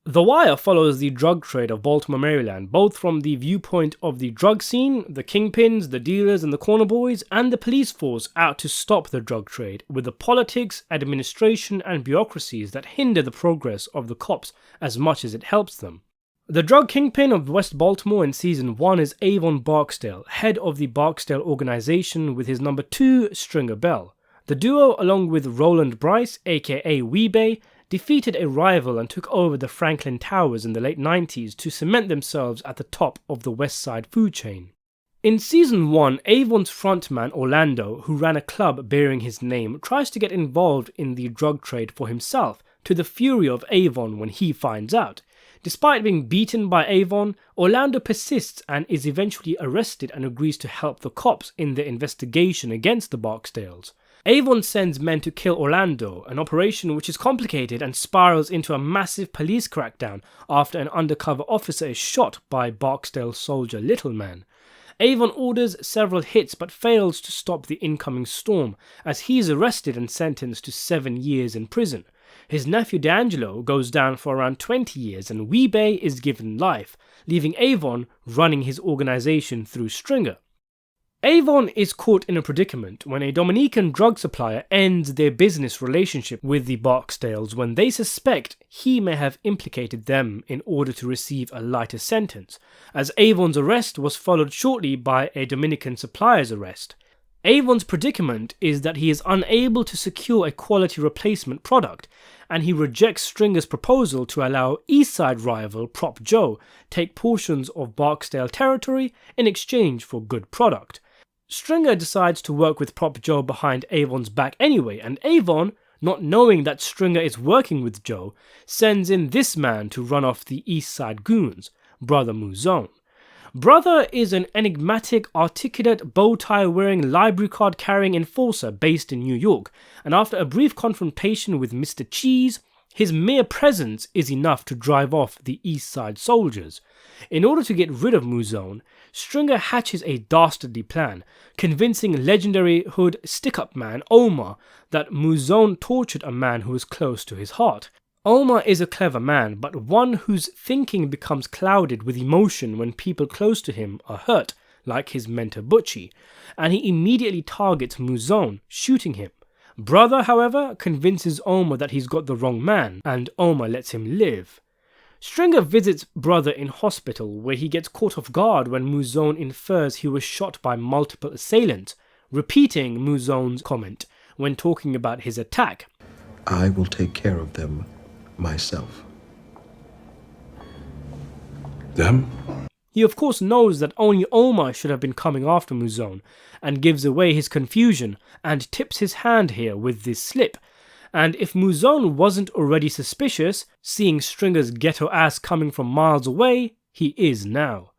The Wire follows the drug trade of Baltimore, Maryland, both from the viewpoint of the drug scene, the kingpins, the dealers and the corner boys, and the police force out to stop the drug trade, with the politics, administration and bureaucracies that hinder the progress of the cops as much as it helps them. The drug kingpin of West Baltimore in Season 1 is Avon Barksdale, head of the Barksdale organization, with his number 2, Stringer Bell. The duo, along with Roland Bryce, aka Weebay, defeated a rival and took over the Franklin Towers in the late 90s to cement themselves at the top of the West Side food chain. In Season 1, Avon's frontman Orlando, who ran a club bearing his name, tries to get involved in the drug trade for himself, to the fury of Avon when he finds out. Despite being beaten by Avon, Orlando persists and is eventually arrested and agrees to help the cops in their investigation against the Barksdales. Avon sends men to kill Orlando, an operation which is complicated and spirals into a massive police crackdown after an undercover officer is shot by Barksdale soldier Little Man. Avon orders several hits but fails to stop the incoming storm, as he is arrested and sentenced to 7 years in prison. His nephew D'Angelo goes down for around 20 years and Weebay is given life, leaving Avon running his organization through Stringer. Avon is caught in a predicament when a Dominican drug supplier ends their business relationship with the Barksdales when they suspect he may have implicated them in order to receive a lighter sentence, as Avon's arrest was followed shortly by a Dominican supplier's arrest. Avon's predicament is that he is unable to secure a quality replacement product, and he rejects Stringer's proposal to allow Eastside rival Prop Joe take portions of Barksdale territory in exchange for good product. Stringer decides to work with Prop Joe behind Avon's back anyway, and Avon, not knowing that Stringer is working with Joe, sends in this man to run off the Eastside goons, Brother Mouzone. Brother is an enigmatic, articulate, bow-tie-wearing, library card-carrying enforcer based in New York, and after a brief confrontation with Mr. Cheese, his mere presence is enough to drive off the Eastside soldiers. In order to get rid of Mouzone, Stringer hatches a dastardly plan, convincing legendary hood stick-up man Omar that Mouzone tortured a man who was close to his heart. Omar is a clever man, but one whose thinking becomes clouded with emotion when people close to him are hurt, like his mentor Butchie, and he immediately targets Mouzone, shooting him. Brother, however, convinces Omar that he's got the wrong man, and Omar lets him live. Stringer visits Brother in hospital, where he gets caught off guard when Mouzone infers he was shot by multiple assailants, repeating Mouzone's comment when talking about his attack. I will take care of them myself. Them? He of course knows that only Omar should have been coming after Mouzone, and gives away his confusion and tips his hand here with this slip. And if Mouzone wasn't already suspicious, seeing Stringer's ghetto ass coming from miles away, he is now.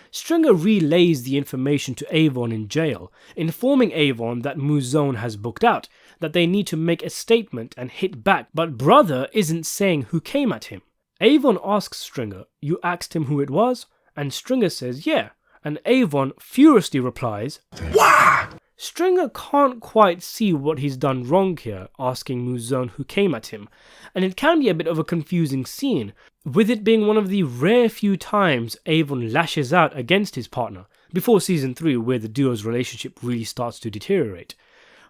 Stringer relays the information to Avon in jail, informing Avon that Mouzone has booked out, that they need to make a statement and hit back, but Brother isn't saying who came at him. Avon asks Stringer, "You asked him who it was?" And Stringer says, "Yeah," and Avon furiously replies, "Wah!" Stringer can't quite see what he's done wrong here, asking Mouzone who came at him, and it can be a bit of a confusing scene, with it being one of the rare few times Avon lashes out against his partner, before Season 3 where the duo's relationship really starts to deteriorate.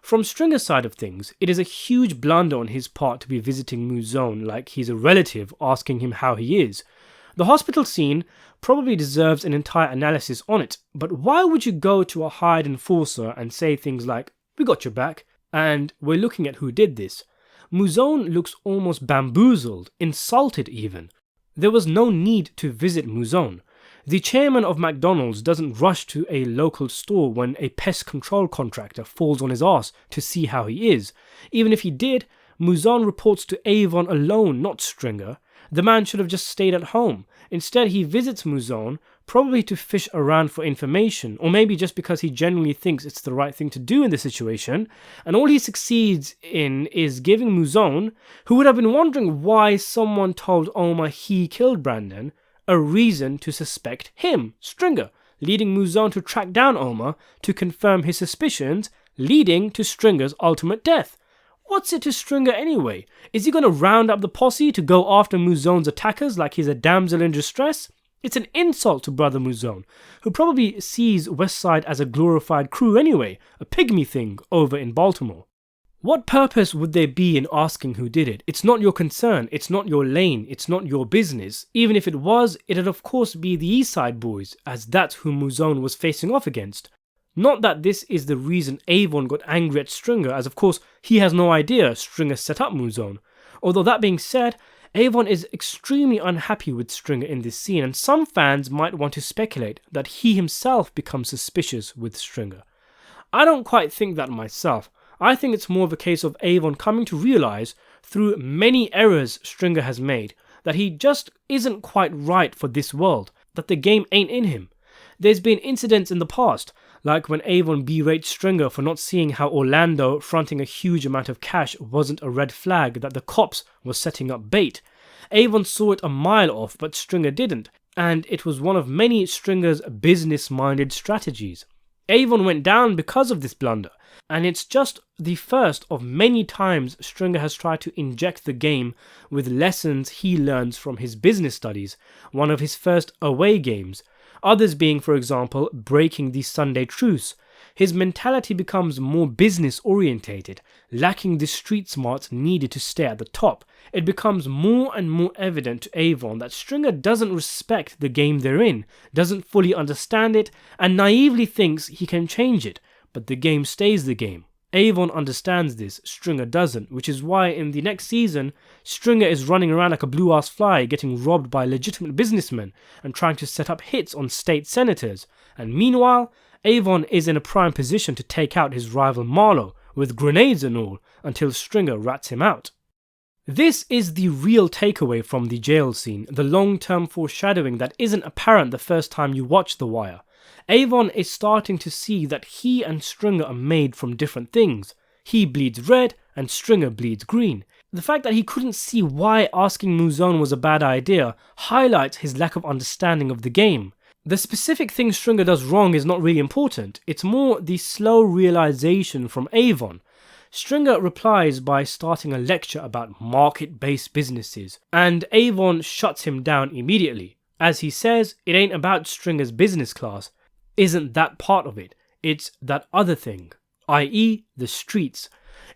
From Stringer's side of things, it is a huge blunder on his part to be visiting Mouzone like he's a relative asking him how he is. The hospital scene probably deserves an entire analysis on it, but why would you go to a hired enforcer and say things like, "We got your back," and "We're looking at who did this"? Mouzone looks almost bamboozled, insulted even. There was no need to visit Mouzone. The chairman of McDonald's doesn't rush to a local store when a pest control contractor falls on his ass to see how he is. Even if he did, Mouzone reports to Avon alone, not Stringer. The man should have just stayed at home. Instead, he visits Mouzone, probably to fish around for information, or maybe just because he genuinely thinks it's the right thing to do in the situation, and all he succeeds in is giving Mouzone, who would have been wondering why someone told Omar he killed Brandon, a reason to suspect him, Stringer, leading Mouzone to track down Omar to confirm his suspicions, leading to Stringer's ultimate death. What's it to Stringer anyway? Is he going to round up the posse to go after Mouzone's attackers like he's a damsel in distress? It's an insult to Brother Mouzone, who probably sees Westside as a glorified crew anyway, a pygmy thing over in Baltimore. What purpose would there be in asking who did it? It's not your concern, it's not your lane, it's not your business. Even if it was, it'd of course be the Eastside boys, as that's who Mouzone was facing off against. Not that this is the reason Avon got angry at Stringer, as of course he has no idea Stringer set up Mouzone. Although that being said, Avon is extremely unhappy with Stringer in this scene, and some fans might want to speculate that he himself becomes suspicious with Stringer. I don't quite think that myself. I think it's more of a case of Avon coming to realise, through many errors Stringer has made, that he just isn't quite right for this world, that the game ain't in him. There's been incidents in the past, like when Avon berates Stringer for not seeing how Orlando fronting a huge amount of cash wasn't a red flag that the cops were setting up bait. Avon saw it a mile off, but Stringer didn't, and it was one of many Stringer's business-minded strategies. Avon went down because of this blunder, and it's just the first of many times Stringer has tried to inject the game with lessons he learns from his business studies, one of his first away games. Others being, for example, breaking the Sunday truce. His mentality becomes more business-orientated, lacking the street smarts needed to stay at the top. It becomes more and more evident to Avon that Stringer doesn't respect the game they're in, doesn't fully understand it, and naively thinks he can change it, but the game stays the game. Avon understands this, Stringer doesn't, which is why in the next season, Stringer is running around like a blue-ass fly, getting robbed by legitimate businessmen and trying to set up hits on state senators. And meanwhile, Avon is in a prime position to take out his rival Marlowe, with grenades and all, until Stringer rats him out. This is the real takeaway from the jail scene, the long-term foreshadowing that isn't apparent the first time you watch The Wire. Avon is starting to see that he and Stringer are made from different things. He bleeds red and Stringer bleeds green. The fact that he couldn't see why asking Mouzone was a bad idea highlights his lack of understanding of the game. The specific thing Stringer does wrong is not really important, it's more the slow realization from Avon. Stringer replies by starting a lecture about market-based businesses, and Avon shuts him down immediately. As he says, it ain't about Stringer's business class. Isn't that part of it? It's that other thing, i.e. the streets.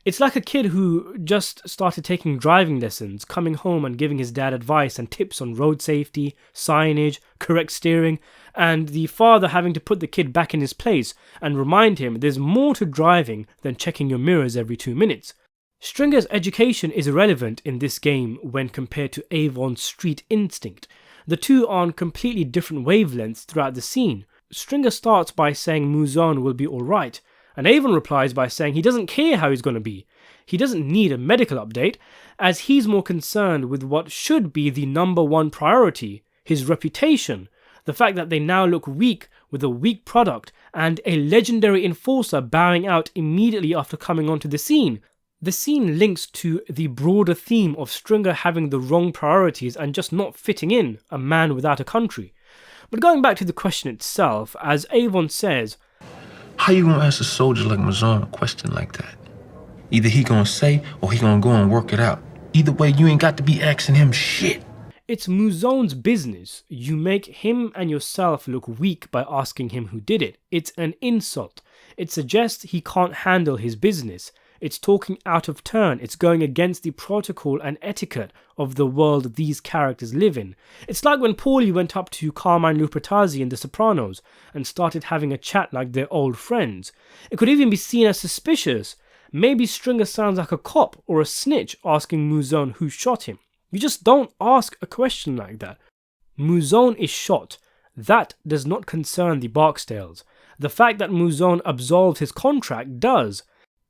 It's like a kid who just started taking driving lessons, coming home and giving his dad advice and tips on road safety, signage, correct steering, and the father having to put the kid back in his place and remind him there's more to driving than checking your mirrors every 2 minutes. Stringer's education is irrelevant in this game when compared to Avon's street instinct. The two are on completely different wavelengths throughout the scene. Stringer starts by saying Mouzone will be alright, and Avon replies by saying he doesn't care how he's going to be. He doesn't need a medical update, as he's more concerned with what should be the number one priority, his reputation, the fact that they now look weak with a weak product, and a legendary enforcer bowing out immediately after coming onto the scene. The scene links to the broader theme of Stringer having the wrong priorities and just not fitting in, a man without a country. But going back to the question itself, as Avon says, how you gonna ask a soldier like Mouzone a question like that? Either he gonna say or he gonna go and work it out. Either way, you ain't got to be asking him shit. It's Mouzone's business. You make him and yourself look weak by asking him who did it. It's an insult. It suggests he can't handle his business. It's talking out of turn. It's going against the protocol and etiquette of the world these characters live in. It's like when Paulie went up to Carmine Lupertazzi in The Sopranos and started having a chat like they're old friends. It could even be seen as suspicious. Maybe Stringer sounds like a cop or a snitch asking Mouzone who shot him. You just don't ask a question like that. Mouzone is shot. That does not concern the Barksdales. The fact that Mouzone absolved his contract does.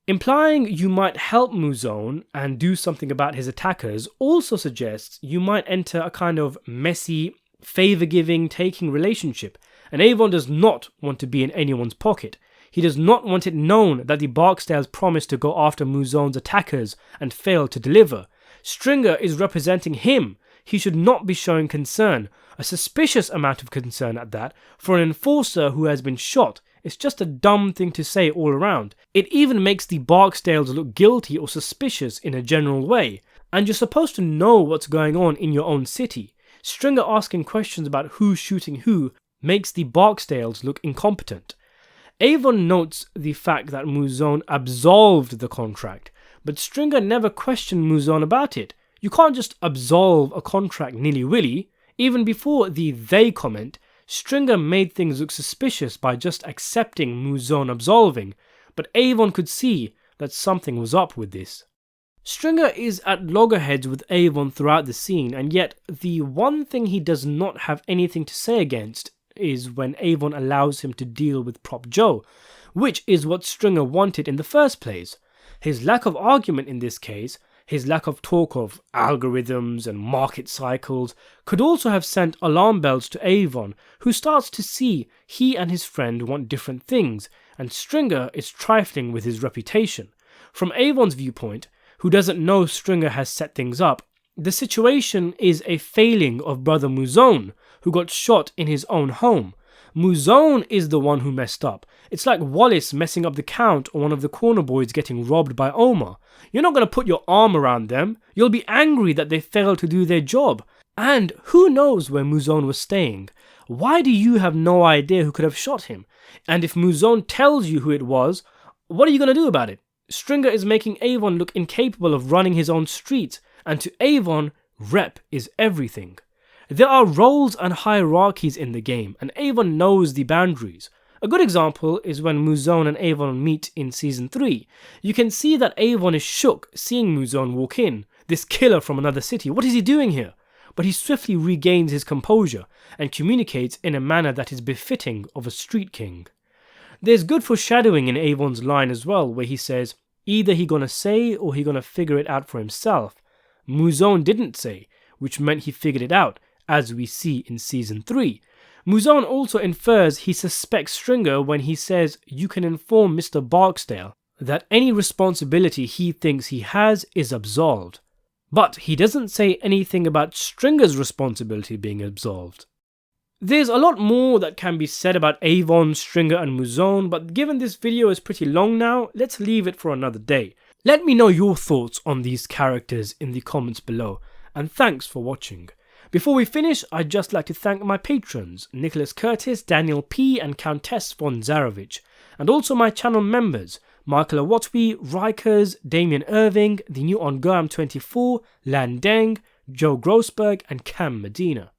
Implying you might help Mouzone and do something about his attackers also suggests you might enter a kind of messy, favour-giving, taking relationship, and Avon does not want to be in anyone's pocket. He does not want it known that the Barksdales promised to go after Mouzone's attackers and failed to deliver. Stringer is representing him. He should not be showing concern, a suspicious amount of concern at that, for an enforcer who has been shot, It's just a dumb thing to say all around. It even makes the Barksdales look guilty or suspicious in a general way. And you're supposed to know what's going on in your own city. Stringer asking questions about who's shooting who makes the Barksdales look incompetent. Avon notes the fact that Mouzone absolved the contract, but Stringer never questioned Mouzone about it. You can't just absolve a contract nilly-willy. Even before the "they" comment, Stringer made things look suspicious by just accepting Mouzone absolving, but Avon could see that something was up with this. Stringer is at loggerheads with Avon throughout the scene, and yet the one thing he does not have anything to say against is when Avon allows him to deal with Prop Joe, which is what Stringer wanted in the first place. His lack of argument in this case, his lack of talk of algorithms and market cycles, could also have sent alarm bells to Avon, who starts to see he and his friend want different things, and Stringer is trifling with his reputation. From Avon's viewpoint, who doesn't know Stringer has set things up, the situation is a failing of Brother Mouzone, who got shot in his own home. Mouzone is the one who messed up. It's like Wallace messing up the count or one of the corner boys getting robbed by Omar. You're not going to put your arm around them. You'll be angry that they failed to do their job. And who knows where Mouzone was staying? Why do you have no idea who could have shot him? And if Mouzone tells you who it was, what are you going to do about it? Stringer is making Avon look incapable of running his own streets, and to Avon, rep is everything. There are roles and hierarchies in the game, and Avon knows the boundaries. A good example is when Mouzone and Avon meet in Season 3. You can see that Avon is shook seeing Mouzone walk in, this killer from another city. What is he doing here? But he swiftly regains his composure and communicates in a manner that is befitting of a street king. There's good foreshadowing in Avon's line as well, where he says, either he gonna say or he gonna figure it out for himself. Mouzone didn't say, which meant he figured it out, as we see in Season 3. Mouzone also infers he suspects Stringer when he says you can inform Mr. Barksdale that any responsibility he thinks he has is absolved. But he doesn't say anything about Stringer's responsibility being absolved. There's a lot more that can be said about Avon, Stringer and Mouzone, but given this video is pretty long now, let's leave it for another day. Let me know your thoughts on these characters in the comments below, and thanks for watching. Before we finish, I'd just like to thank my patrons, Nicholas Curtis, Daniel P and Countess von Zarovich, and also my channel members, Michael Awatwi, Rikers, Damien Irving, the new on Goam24, Lan Deng, Joe Grossberg and Cam Medina.